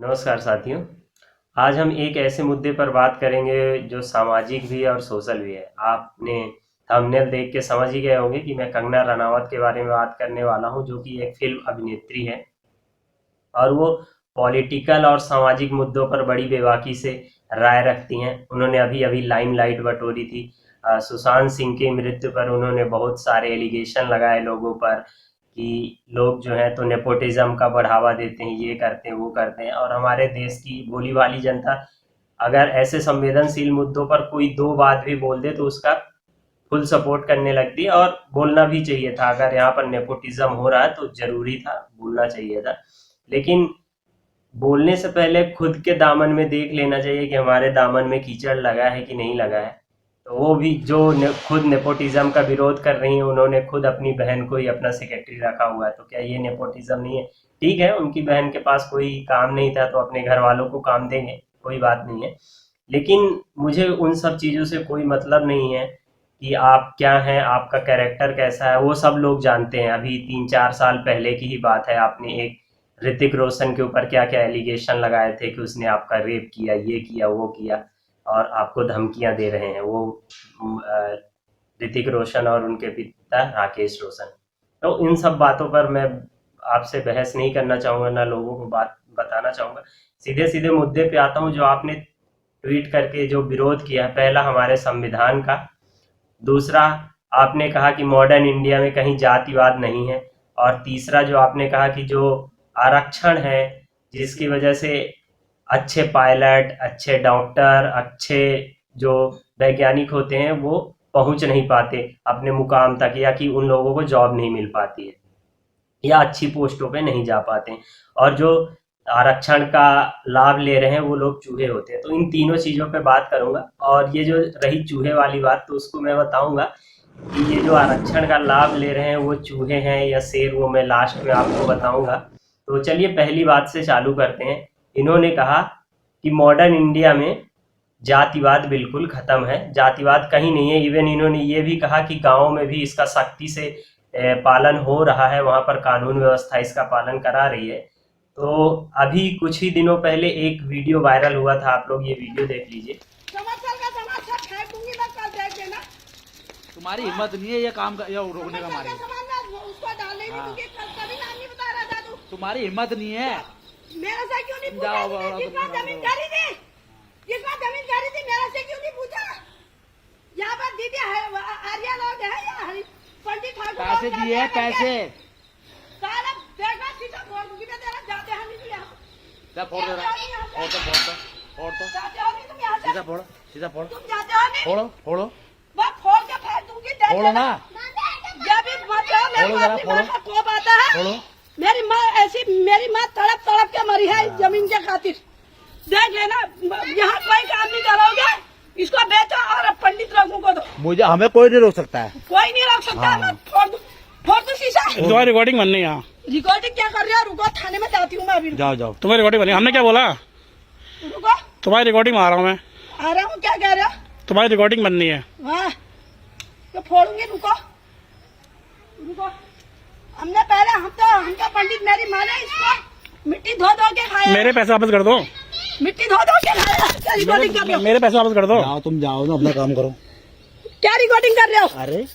नमस्कार साथियों। आज हम एक ऐसे मुद्दे पर बात करेंगे जो सामाजिक भी है और सोशल भी है। आपने थंबनेल देख के समझ ही गए होंगे कि मैं कंगना रनावत के बारे में बात करने वाला हूं, जो कि एक फिल्म अभिनेत्री है और वो पॉलिटिकल और सामाजिक मुद्दों पर बड़ी बेबाकी से राय रखती हैं। उन्होंने अभी अभी लाइमलाइट बटोरी थी। सुशांत सिंह की मृत्यु पर उन्होंने बहुत सारे एलिगेशन लगाए लोगों पर कि लोग जो है तो नेपोटिज्म का बढ़ावा देते हैं, ये करते हैं वो करते हैं। और हमारे देश की भोली भाली जनता अगर ऐसे संवेदनशील मुद्दों पर कोई दो बात भी बोल दे तो उसका फुल सपोर्ट करने लगती है। और बोलना भी चाहिए था, अगर यहाँ पर नेपोटिज्म हो रहा है तो जरूरी था, बोलना चाहिए था। लेकिन बोलने से पहले खुद के दामन में देख लेना चाहिए कि हमारे दामन में कीचड़ लगा है कि नहीं लगा है। तो वो भी जो खुद नेपोटिज्म का विरोध कर रही हैं, उन्होंने खुद अपनी बहन को ही अपना सेक्रेटरी रखा हुआ है, तो क्या ये नेपोटिज्म नहीं है? ठीक है, उनकी बहन के पास कोई काम नहीं था तो अपने घर वालों को काम देंगे, कोई बात नहीं है। लेकिन मुझे उन सब चीज़ों से कोई मतलब नहीं है कि आप क्या हैं, आपका कैरेक्टर कैसा है, वो सब लोग जानते हैं। अभी 3-4 साल पहले की ही बात है, आपने एक ऋतिक रोशन के ऊपर क्या क्या एलिगेशन लगाए थे कि उसने आपका रेप किया, ये किया वो किया, और आपको धमकियां दे रहे हैं वो ऋतिक रोशन और उनके पिता राकेश रोशन। तो इन सब बातों पर मैं आपसे बहस नहीं करना चाहूँगा, ना लोगों को बात बताना चाहूँगा। सीधे सीधे मुद्दे पे आता हूँ। जो आपने ट्वीट करके जो विरोध किया है, पहला हमारे संविधान का, दूसरा आपने कहा कि मॉडर्न इंडिया में कहीं जातिवाद नहीं है, और तीसरा जो आपने कहा कि जो आरक्षण है जिसकी वजह से अच्छे पायलट, अच्छे डॉक्टर, अच्छे जो वैज्ञानिक होते हैं वो पहुंच नहीं पाते अपने मुकाम तक, या कि उन लोगों को जॉब नहीं मिल पाती है या अच्छी पोस्टों पे नहीं जा पाते हैं, और जो आरक्षण का लाभ ले रहे हैं वो लोग चूहे होते हैं। तो इन तीनों चीज़ों पे बात करूंगा। और ये जो रही चूहे वाली बात, तो उसको मैं बताऊंगा कि ये जो आरक्षण का लाभ ले रहे हैं वो चूहे हैं या शेर, वो मैं लास्ट में आपको बताऊंगा। तो चलिए पहली बात से चालू करते हैं। इन्होंने कहा कि मॉडर्न इंडिया में जातिवाद बिल्कुल खत्म है, जातिवाद कहीं नहीं है। इवन इन्होंने ये भी कहा कि गाँव में भी इसका सख्ती से पालन हो रहा है, वहाँ पर कानून व्यवस्था इसका पालन करा रही है। तो अभी कुछ ही दिनों पहले एक वीडियो वायरल हुआ था, आप लोग ये वीडियो देख लीजिए। तुम्हारी हिम्मत नहीं है ये काम का, ये रोकने का हमारे। तुम्हारी हिम्मत नहीं है। मेरा से क्यों नहीं पूछा? जिसका जमीन खरीदी मेरा से क्यों नहीं पूछा? यहाँ पर दीदी आर्या लोग है या पंडित ठाकुर पैसे दिए हैं, पैसे सारा देखा सीधा फोड़ दूंगी मैं तेरा। जाते हैं नहीं यहाँ क्या फोड़ दे रहा है? और तो जाते हो नहीं तुम यहाँ से? सीधा फोड़, सीधा फोड़, तुम जाते हो नहीं? फोड़ो फोड़ो मैं फोड़ के फेंक दूंगी। फोड़ो ना, जब भी बच्चा मेरे को अपनी माँ का कोप आता है। फोड़ो। मेरी माँ ऐसी, मेरी माँ तड़प तड़प के मरी है इस जमीन के खातिर। देख लेना, यहाँ कोई काम नहीं करोगे, इसको बेचो और पंडित लोगों को दो। मुझे, हमें कोई नहीं रोक सकता है। कोई नहीं रोक सकता। मैं फोड़ दूं शीशा। तुम्हारी रिकॉर्डिंग बननी है यहाँ। रिकॉर्डिंग क्या कर रहे हो? रुको, थाने में जाती हूँ मैं अभी। जाओ जाओ, तुम्हारी रिकॉर्डिंग बननी है। हमने क्या बोला? रुको, तुम्हारी रिकॉर्डिंग में आ रहा हूँ मैं। आ रहा हूँ। क्या कह रहे हो? तुम्हारी रिकॉर्डिंग बननी है। हाँ तो फोड़ूंगी। रुको रुको, हमने पहले हमका पंडित, मेरी माँ ने इसको मिट्टी धो धो के खाया। मेरे पैसे वापस कर दो। मिट्टी धो धो के खाया। क्या रिकॉर्डिंग कर रहे हो? मेरे पैसे वापस कर दो। जाओ, तुम जाओ ना, अपना काम करो। क्या रिकॉर्डिंग कर रहे हो? अरे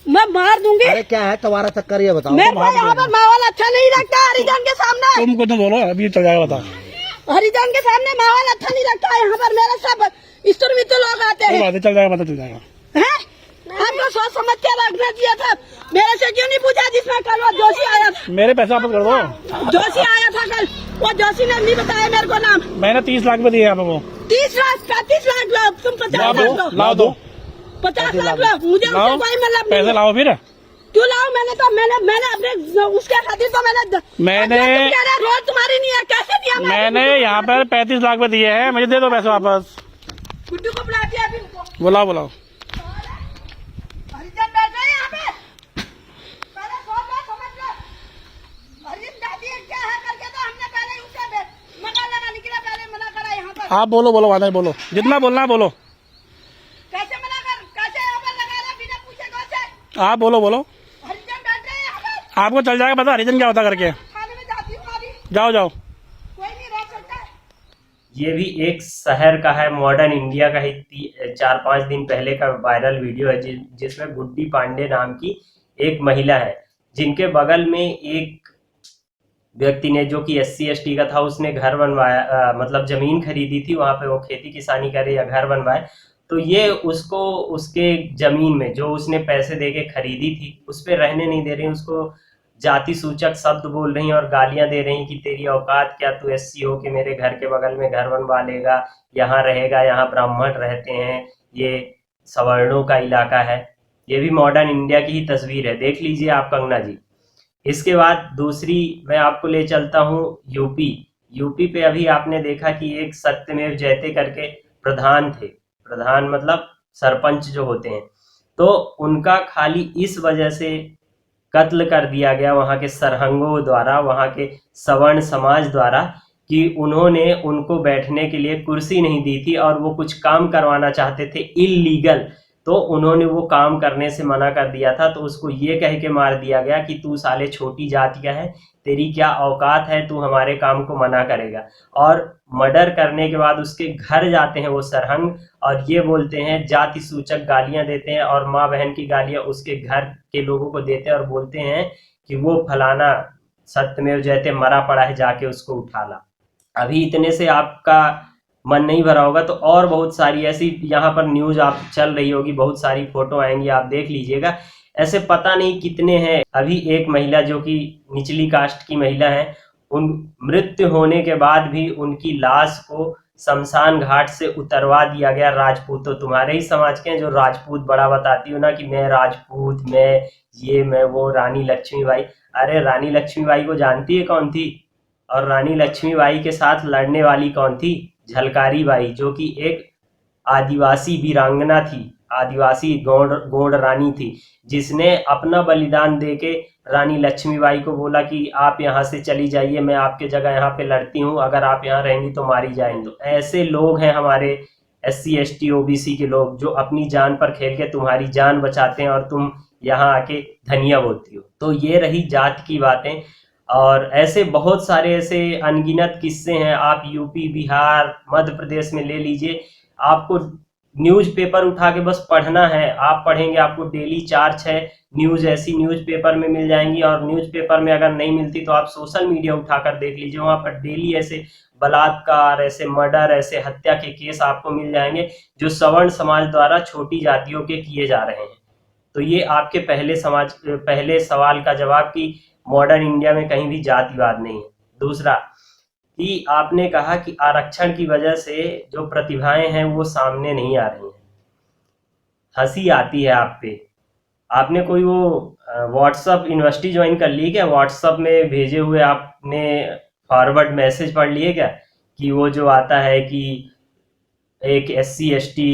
मैं मार दूंगी। अरे क्या है तुम्हारा चक्कर, ये बताओ। मेरे को यहाँ पर माहौल अच्छा नहीं लगता हरिजन के सामने। तुम कुछ नहीं बोलो, अभी चल जाएगा। बता, हरिजन के सामने माहौल अच्छा नहीं लगता है। यहाँ पर मेरे सब इस्तर मित्र लोग आते कोई हैं। बात नहीं, चल जाएगा, पता चल जाएगा। हैं? आपको सोच समझ के रखना चाहिए था। मेरे से क्यों नहीं पूछा? जिसमें कल वो जोशी आया था। मेरे पैसे वापस कर दो। जोशी आया था कल, वो जोशी ने नहीं बताया मेरे को नाम। मैंने 30 लाख में दिए यहाँ पे वो। 30 लाख 35 लाख लो, तुम 50 लाख लो। लाओ दो, 50 लाख लो। मुझे उससे लाओ कोई मतलब पैसे, नहीं। लाओ फिर। क्यों लाओ? मैंने अपने उसके खातिर तो मैंने रोज तुम्हारी नहीं है। कैसे दिया? मैंने यहाँ पर 35 लाख में दिए हैं, मुझे दे दो पैसे वापस। गुड्डू को बुलाती है अभी उनको। बुलाओ बुलाओ। हरिजन बैठ रहे हैं यहाँ पे। पहले सोच लो, समझ लो। हरिजन दादी क्या है करके तो हमने पहले ही उसे मना लगाने के लिए पहले मना करा यहाँ पर। आप बोलो बोलो, वादा बोलो, जितना बोलना है बोलो। कैसे मना कर, कैसे यहाँ पर लगा रहा बिना पूछे कैसे? आप बोलो बोलो। हरिजन बैठ रहे हैं यहाँ पर। आपको चल जाएगा पता हरिजन क्या होता करके। थाने में जाती हूँ अभी। जाओ जाओ। कोई नहीं रोक सकता है। ये भी एक शहर का है, मॉडर्न इंडिया का ही 4-5 दिन पहले का वायरल वीडियो है जिसमें गुड्डी पांडे नाम की एक महिला है, जिनके बगल में एक व्यक्ति ने, जो कि SC ST का था, उसने घर बनवाया, मतलब जमीन खरीदी थी, वहां पे वो खेती किसानी करे या घर बनवाए, तो ये उसको उसके जमीन में जो उसने पैसे देके खरीदी थी उस पे रहने नहीं दे रही, उसको जाति सूचक शब्द बोल रही और गालियां दे रही कि तेरी औकात क्या, तू SC हो के मेरे घर के बगल में घर बनवा लेगा, यहाँ रहेगा, यहाँ ब्राह्मण रहते हैं, ये सवर्णों का इलाका है। ये भी मॉडर्न इंडिया की ही तस्वीर है, देख लीजिए आप कंगना जी। इसके बाद दूसरी मैं आपको ले चलता हूँ यूपी पे अभी आपने देखा कि एक सत्यमेव जयते करके प्रधान थे, प्रधान मतलब सरपंच जो होते हैं, तो उनका खाली इस वजह से कत्ल कर दिया गया वहां के सरहंगों द्वारा, वहां के सवर्ण समाज द्वारा, कि उन्होंने उनको बैठने के लिए कुर्सी नहीं दी थी और वो कुछ काम करवाना चाहते थे इल्लीगल, तो उन्होंने वो काम करने से मना कर दिया था, तो उसको ये कह के मार दिया गया कि तू साले छोटी जाति का है, तेरी क्या औकात है, तू हमारे काम को मना करेगा। और मर्डर करने के बाद उसके घर जाते हैं वो सरहंग और ये बोलते हैं, जाति सूचक गालियां देते हैं और माँ बहन की गालियां उसके घर के लोगों को देते हैं और बोलते हैं कि वो फलाना सत्यमेव जयते मरा पड़ा है, जाके उसको उठा ला। अभी इतने से आपका मन नहीं भरा होगा तो और बहुत सारी ऐसी यहाँ पर न्यूज आप चल रही होगी, बहुत सारी फोटो आएंगी, आप देख लीजिएगा। ऐसे पता नहीं कितने हैं। अभी एक महिला जो कि निचली कास्ट की महिला है, उन मृत्यु होने के बाद भी उनकी लाश को शमशान घाट से उतरवा दिया गया। राजपूतों, तुम्हारे ही समाज के हैं जो राजपूत बड़ा बताती हो ना कि मैं राजपूत, मैं ये मैं वो, रानी लक्ष्मीबाई। अरे रानी लक्ष्मीबाई को जानती है कौन थी? और रानी लक्ष्मीबाई के साथ लड़ने वाली कौन थी? झलकारी बाई, जो कि एक आदिवासी वीरांगना थी, आदिवासी गौड़ रानी थी, जिसने अपना बलिदान देके रानी लक्ष्मीबाई को बोला कि आप यहाँ से चली जाइए, मैं आपके जगह यहाँ पे लड़ती हूँ, अगर आप यहाँ रहेंगी तो मारी जाएंगे। ऐसे लोग हैं हमारे SC ST OBC के लोग, जो अपनी जान पर खेल के तुम्हारी जान बचाते हैं और तुम यहाँ आके धनिया बोलती हो। तो ये रही जात की बातें। और ऐसे बहुत सारे ऐसे अनगिनत किस्से हैं। आप यूपी, बिहार, मध्य प्रदेश में ले लीजिए, आपको न्यूज़पेपर उठा के बस पढ़ना है, आप पढ़ेंगे, आपको डेली 4-6 न्यूज़ ऐसी न्यूज़पेपर में मिल जाएंगी। और न्यूज़पेपर में अगर नहीं मिलती तो आप सोशल मीडिया उठाकर देख लीजिए, वहाँ पर डेली ऐसे बलात्कार, ऐसे मर्डर, ऐसे हत्या के केस आपको मिल जाएंगे जो सवर्ण समाज द्वारा छोटी जातियों के किए जा रहे हैं। तो ये आपके पहले सवाल का जवाब कि मॉडर्न इंडिया में कहीं भी जातिवाद नहीं है। दूसरा कि आपने कहा कि आरक्षण की वजह से जो प्रतिभाएं हैं वो सामने नहीं आ रही हैं। हंसी आती है आप पे। आपने कोई वो व्हाट्सअप यूनिवर्सिटी ज्वाइन कर ली क्या? व्हाट्सअप में भेजे हुए आपने फॉरवर्ड मैसेज पढ़ लिए क्या कि वो जो आता है कि एक SC ST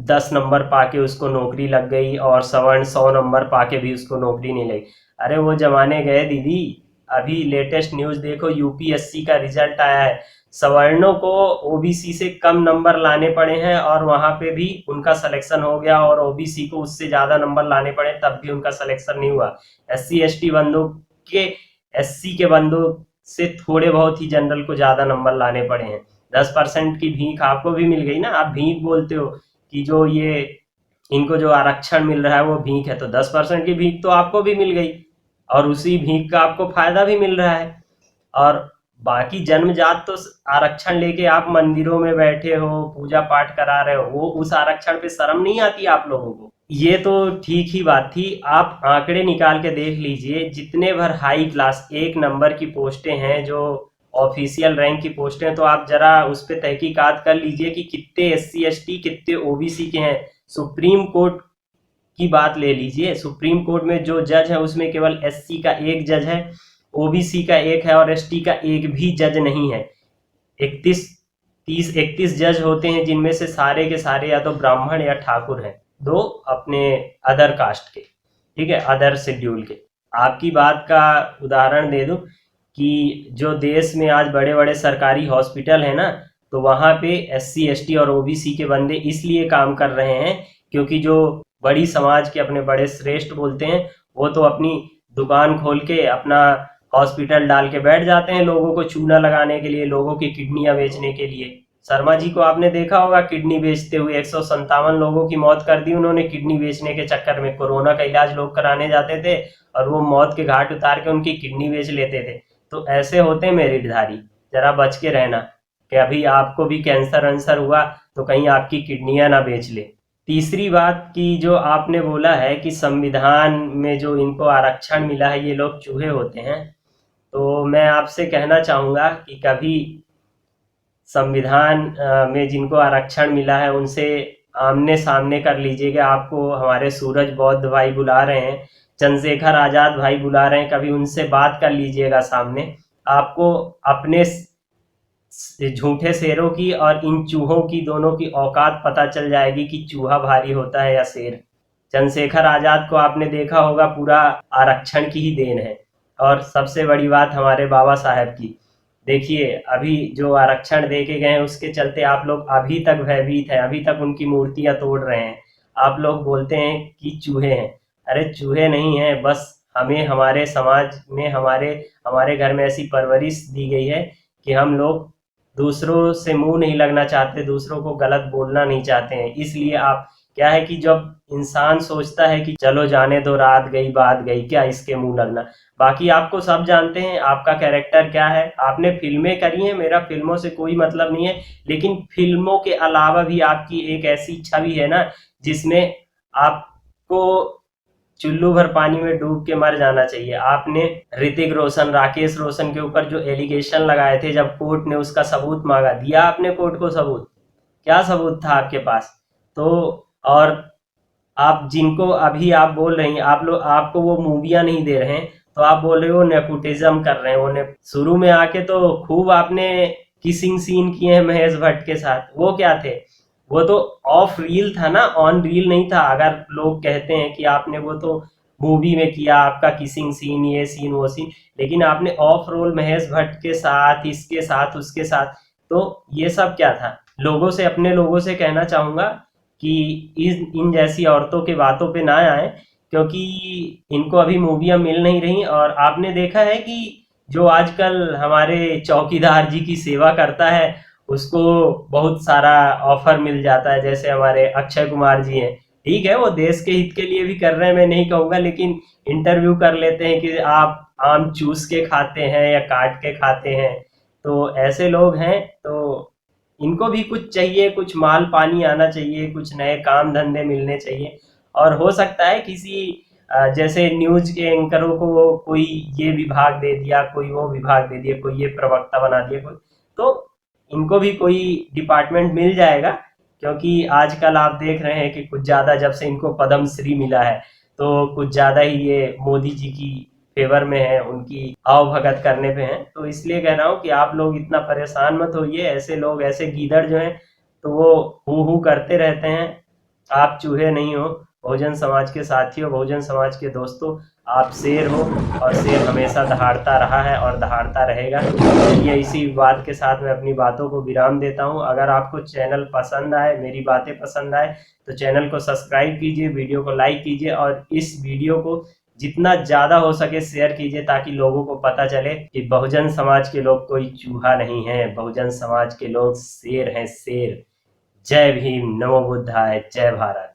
10 नंबर पाके उसको नौकरी लग गई और सवर्ण 100 नंबर पाके भी उसको नौकरी नहीं लगी। अरे वो जमाने गए दीदी। अभी लेटेस्ट न्यूज देखो, UPSC का रिजल्ट आया है, सवर्णों को OBC से कम नंबर लाने पड़े हैं और वहां पे भी उनका सिलेक्शन हो गया, और OBC को उससे ज्यादा नंबर लाने पड़े तब भी उनका सिलेक्शन नहीं हुआ। SC ST बंदों के, SC के बंदों से थोड़े बहुत ही जनरल को ज्यादा नंबर लाने पड़े हैं। 10% की भीख आपको भी मिल गई ना। आप भीख बोलते हो कि जो ये इनको जो आरक्षण मिल रहा है वो भीख है, तो 10% की भीख तो आपको भी मिल गई और उसी भीख का आपको फायदा भी मिल रहा है। और बाकी जन्मजात तो आरक्षण लेके आप मंदिरों में बैठे हो, पूजा पाठ करा रहे हो, वो उस आरक्षण पे शर्म नहीं आती आप लोगों को? ये तो ठीक ही बात थी। आप आंकड़े निकाल के देख लीजिए, जितने भर हाई क्लास 1 नंबर की पोस्टें हैं, जो ऑफिशियल रैंक की पोस्टें हैं, तो आप जरा उस पर तहकीकात कर लीजिए कि कितने SC ST कितने OBC के हैं। सुप्रीम कोर्ट की बात ले लीजिए, सुप्रीम कोर्ट में जो जज है उसमें केवल SC का 1 जज है, OBC का 1 है और ST का 1 भी जज नहीं है। 31 जज होते हैं, जिनमें से सारे के सारे या तो ब्राह्मण या ठाकुर हैं, 2 अपने अदर कास्ट के, ठीक है, अदर शेड्यूल के। आपकी बात का उदाहरण दे दूं कि जो देश में आज बड़े बड़े सरकारी हॉस्पिटल है ना, तो वहाँ पे SC ST और OBC के बंदे इसलिए काम कर रहे हैं क्योंकि जो बड़ी समाज के अपने बड़े श्रेष्ठ बोलते हैं, वो तो अपनी दुकान खोल के अपना हॉस्पिटल डाल के बैठ जाते हैं लोगों को चूना लगाने के लिए, लोगों की किडनियां बेचने के लिए। शर्मा जी को आपने देखा होगा किडनी बेचते हुए, 157 लोगों की मौत कर दी उन्होंने किडनी बेचने के चक्कर में। कोरोना का इलाज लोग कराने जाते थे और वो मौत के घाट उतार के उनकी किडनी बेच लेते थे। तो ऐसे होते हैं मेरिटधारी, जरा बच के रहना कि अभी आपको भी कैंसर वैंसर हुआ तो कहीं आपकी किडनियां ना बेच ले। तीसरी बात की जो आपने बोला है कि संविधान में जो इनको आरक्षण मिला है ये लोग चूहे होते हैं, तो मैं आपसे कहना चाहूँगा कि कभी संविधान में जिनको आरक्षण मिला है उनसे आमने सामने कर लीजिएगा। आपको हमारे सूरज बौद्ध भाई बुला रहे हैं, चंद्रशेखर आज़ाद भाई बुला रहे हैं, कभी उनसे बात कर लीजिएगा सामने। आपको अपने झूठे शेरों की और इन चूहों की दोनों की औकात पता चल जाएगी कि चूहा भारी होता है या शेर। चंद्रशेखर आज़ाद को आपने देखा होगा, पूरा आरक्षण की ही देन है। और सबसे बड़ी बात हमारे बाबा साहब की, देखिए अभी जो आरक्षण दे के गए उसके चलते आप लोग अभी तक भयभीत हैं, अभी तक उनकी मूर्तियां तोड़ रहे हैं। आप लोग बोलते हैं कि चूहे हैं, अरे चूहे नहीं हैं, बस हमें हमारे समाज में हमारे घर में ऐसी परवरिश दी गई है कि हम लोग दूसरों से मुंह नहीं लगना चाहते, दूसरों को गलत बोलना नहीं चाहते हैं। इसलिए आप क्या है कि जब इंसान सोचता है कि चलो जाने दो, रात गई बात गई, क्या इसके मुंह लगना। बाकी आपको सब जानते हैं आपका कैरेक्टर क्या है। आपने फिल्में करी हैं, मेरा फिल्मों से कोई मतलब नहीं है, लेकिन फिल्मों के अलावा भी आपकी एक ऐसी इच्छा भी है ना जिसमें आपको चुल्लू भर पानी में डूब के मर जाना चाहिए। आपने ऋतिक रोशन, राकेश रोशन के ऊपर जो एलिगेशन लगाए थे, जब कोर्ट ने उसका सबूत मांगा, दिया आपने कोर्ट को सबूत? क्या सबूत था आपके पास? तो और आप जिनको अभी आप बोल रही हैं, आप लोग आपको वो मूवियां नहीं दे रहे हैं तो आप बोल रहे हो नेपोटिज्म कर रहे हैं। वो शुरू में आके तो खूब आपने किसिंग सीन किए हैं महेश भट्ट के साथ, वो क्या थे? वो तो ऑफ रील था ना, ऑन रील नहीं था। अगर लोग कहते हैं कि आपने वो तो मूवी में किया, आपका किसिंग सीन, ये सीन वो सीन, लेकिन आपने ऑफ रोल महेश भट्ट के साथ, इसके साथ, उसके साथ, तो ये सब क्या था? अपने लोगों से कहना चाहूंगा कि इन जैसी औरतों के बातों पे ना आए, क्योंकि इनको अभी मूवियां मिल नहीं रही। और आपने देखा है कि जो आजकल हमारे चौकीदार जी की सेवा करता है उसको बहुत सारा ऑफर मिल जाता है, जैसे हमारे अक्षय कुमार जी हैं। ठीक है, वो देश के हित के लिए भी कर रहे हैं, मैं नहीं कहूँगा, लेकिन इंटरव्यू कर लेते हैं कि आप आम चूस के खाते हैं या काट के खाते हैं। तो ऐसे लोग हैं, तो इनको भी कुछ चाहिए, कुछ माल पानी आना चाहिए, कुछ नए काम धंधे मिलने चाहिए। और हो सकता है किसी जैसे न्यूज के एंकरों को कोई ये विभाग दे दिया, कोई वो विभाग दे दिया, कोई ये प्रवक्ता बना दिया, कोई, तो इनको भी कोई डिपार्टमेंट मिल जाएगा। क्योंकि आजकल आप देख रहे हैं कि कुछ ज़्यादा, जब से इनको पद्म श्री मिला है तो कुछ ज़्यादा ही ये मोदी जी की फेवर में है, उनकी आवभगत करने पे हैं। तो इसलिए कह रहा हूँ कि आप लोग इतना परेशान मत होइए। ऐसे लोग, ऐसे गीदड़ जो हैं तो वो हू करते रहते हैं। आप चूहे नहीं हो, बहुजन समाज के साथियों, बहुजन समाज के दोस्तों, आप शेर हो और शेर हमेशा दहाड़ता रहा है और दहाड़ता रहेगा। चलिए इसी बात के साथ मैं अपनी बातों को विराम देता हूं। अगर आपको चैनल पसंद आए, मेरी बातें पसंद आए, तो चैनल को सब्सक्राइब कीजिए, वीडियो को लाइक कीजिए और इस वीडियो को जितना ज़्यादा हो सके शेयर कीजिए, ताकि लोगों को पता चले कि बहुजन समाज के लोग कोई चूहा नहीं है, बहुजन समाज के लोग शेर हैं, शेर। जय भीम, नमो बुद्धाय, जय भारत।